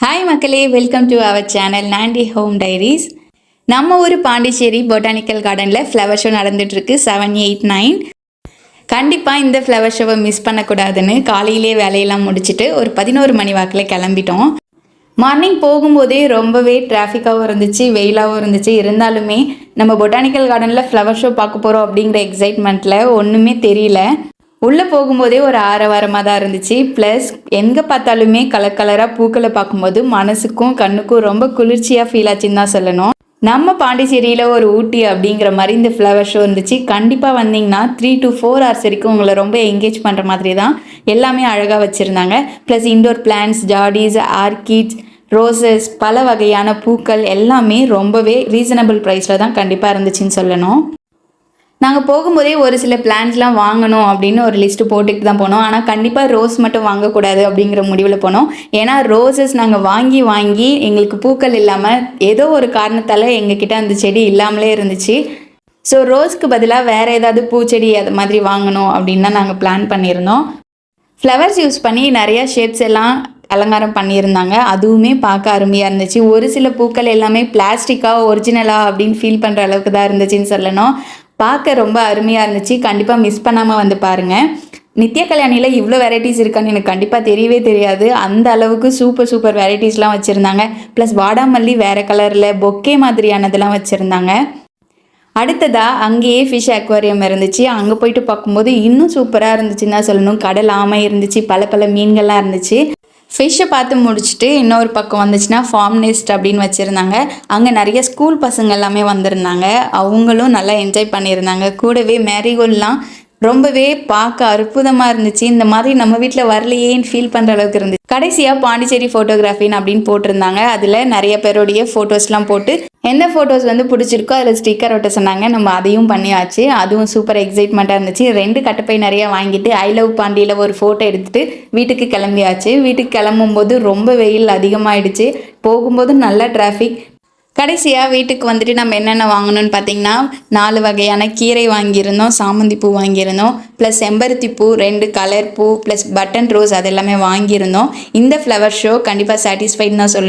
Hi மக்களே, welcome to our channel Nandi home diaries. நம்ம ஊர் பாண்டிச்சேரி பொட்டானிக்கல் கார்டனில் ஃப்ளவர் ஷோ நடந்துகிட்ருக்கு 7, 8, 9. கண்டிப்பாக இந்த ஃப்ளவர் ஷோவை மிஸ் பண்ணக்கூடாதுன்னு காலையிலே வேலையெல்லாம் முடிச்சுட்டு ஒரு 11 மணி வாக்கில் கிளம்பிட்டோம். மார்னிங் போகும்போதே ரொம்பவே டிராஃபிக்காகவும் இருந்துச்சு, வெயிலாகவும் இருந்துச்சு. இருந்தாலுமே நம்ம பொட்டானிக்கல் கார்டனில் ஃப்ளவர் ஷோ பார்க்க போகிறோம் அப்படிங்கிற எக்ஸைட்மெண்ட்டில் ஒன்றுமே தெரியல. உள்ளே போகும்போதே ஒரு ஆரவாரமாக தான் இருந்துச்சு. ப்ளஸ் எங்கே பார்த்தாலுமே கலர் கலராக பூக்களை பார்க்கும்போது மனசுக்கும் கண்ணுக்கும் ரொம்ப குளிர்ச்சியாக ஃபீல் ஆச்சுன்னு தான் சொல்லணும். நம்ம பாண்டிச்சேரியில் ஒரு ஊட்டி அப்படிங்கிற மாதிரி இந்த ஃப்ளவர் ஷோ இருந்துச்சு. கண்டிப்பாக வந்தீங்கன்னா 3 to 4 hours வரைக்கும் உங்களை ரொம்ப என்கேஜ் பண்ணுற மாதிரி தான் எல்லாமே அழகாக வச்சுருந்தாங்க. ப்ளஸ் இன்டோர் பிளான்ட்ஸ், ஜார்டிஸ், ஆர்கிட்ஸ், ரோசஸ், பல வகையான பூக்கள் எல்லாமே ரொம்பவே ரீசனபிள் ப்ரைஸில் தான் கண்டிப்பாக இருந்துச்சுன்னு சொல்லணும். நாங்கள் போகும்போதே ஒரு சில பிளான்ஸ்லாம் வாங்கணும் அப்படின்னு ஒரு லிஸ்ட்டு போட்டுக்கிட்டு தான் போனோம். ஆனால் கண்டிப்பாக ரோஸ் மட்டும் வாங்கக்கூடாது அப்படிங்கிற முடிவில் போனோம். ஏன்னா ரோசஸ் நாங்கள் வாங்கி எங்களுக்கு பூக்கள் இல்லாமல் ஏதோ ஒரு காரணத்தால் எங்ககிட்ட அந்த செடி இல்லாமலே இருந்துச்சு. ஸோ ரோஸ்க்கு பதிலாக வேறு ஏதாவது பூச்செடி அது மாதிரி வாங்கணும் அப்படின்னு தான் நாங்கள் பிளான் பண்ணியிருந்தோம். ஃப்ளவர்ஸ் யூஸ் பண்ணி நிறையா ஷேப்ஸ் எல்லாம் அலங்காரம் பண்ணியிருந்தாங்க. அதுவுமே பார்க்க அருமையாக இருந்துச்சு. ஒரு சில பூக்கள் எல்லாமே பிளாஸ்டிக்காக ஒரிஜினலாக அப்படின்னு ஃபீல் பண்ணுற அளவுக்கு தான் இருந்துச்சுன்னு சொல்லணும். பார்க்க ரொம்ப அருமையாக இருந்துச்சு. கண்டிப்பாக மிஸ் பண்ணாமல் வந்து பாருங்கள். நித்ய கல்யாணியில் இவ்வளோ வெரைட்டிஸ் இருக்கான்னு எனக்கு கண்டிப்பாக தெரியவே தெரியாது. அந்த அளவுக்கு சூப்பர் வெரைட்டிஸ்லாம் வச்சுருந்தாங்க. ப்ளஸ் வாடாமல்லி வேறு கலரில் பொக்கே மாதிரியானதெல்லாம் வச்சுருந்தாங்க. அடுத்ததாக அங்கேயே ஃபிஷ் அக்வாரியம் இருந்துச்சு. அங்கே போயிட்டு பார்க்கும்போது இன்னும் சூப்பராக இருந்துச்சுன்னு தான் சொல்லணும். கடல் ஆமை இருந்துச்சு, பல மீன்கள்லாம் இருந்துச்சு. ஃபிஷ்ஷை பார்த்து முடிச்சுட்டு இன்னொரு பக்கம் வந்துச்சுன்னா ஃபார்ம் நெஸ்ட் அப்படின்னு வச்சுருந்தாங்க. அங்கே நிறைய ஸ்கூல் பசங்க எல்லாமே வந்திருந்தாங்க. அவங்களும் நல்லா என்ஜாய் பண்ணியிருந்தாங்க. கூடவே மேரிகோல்ட்லாம் ரொம்பவே பார்க்க அற்புதமாக இருந்துச்சு. இந்த மாதிரி நம்ம வீட்டில் வரலையேன்னு ஃபீல் பண்ணுற அளவுக்கு இருந்துச்சு. கடைசியாக பாண்டிச்சேரி ஃபோட்டோகிராஃபின்னு அப்படின்னு போட்டிருந்தாங்க. அதில் நிறைய பேருடைய ஃபோட்டோஸ்லாம் போட்டு எந்த ஃபோட்டோஸ் பிடிச்சிருக்கோ அதில் ஸ்டிக்கர் ஒட்ட சொன்னாங்க. நம்ம அதையும் பண்ணியாச்சு. அதுவும் சூப்பர் எக்ஸைட்மெண்ட்டாக இருந்துச்சு. 2 கட்டப்பை நிறையா வாங்கிட்டு ஐ லவ் பாண்டியில் ஒரு ஃபோட்டோ எடுத்துகிட்டு வீட்டுக்கு கிளம்பியாச்சு. வீட்டுக்கு கிளம்பும்போது ரொம்ப வெயில் அதிகமாகிடுச்சு. போகும்போது நல்ல டிராஃபிக். கடைசியாக வீட்டுக்கு வந்துட்டு நம்ம என்னென்ன வாங்கணும்னு பார்த்திங்கன்னா 4 வகையான கீரை வாங்கியிருந்தோம், சாமந்தி பூ வாங்கியிருந்தோம், ப்ளஸ் செம்பருத்தி பூ, 2 கலர் பூ, ப்ளஸ் பட்டன் ரோஸ், அது எல்லாமே வாங்கியிருந்தோம். இந்த ஃப்ளவர் ஷோ கண்டிப்பாக சாட்டிஸ்ஃபைட்னு தான் சொல்லணும்.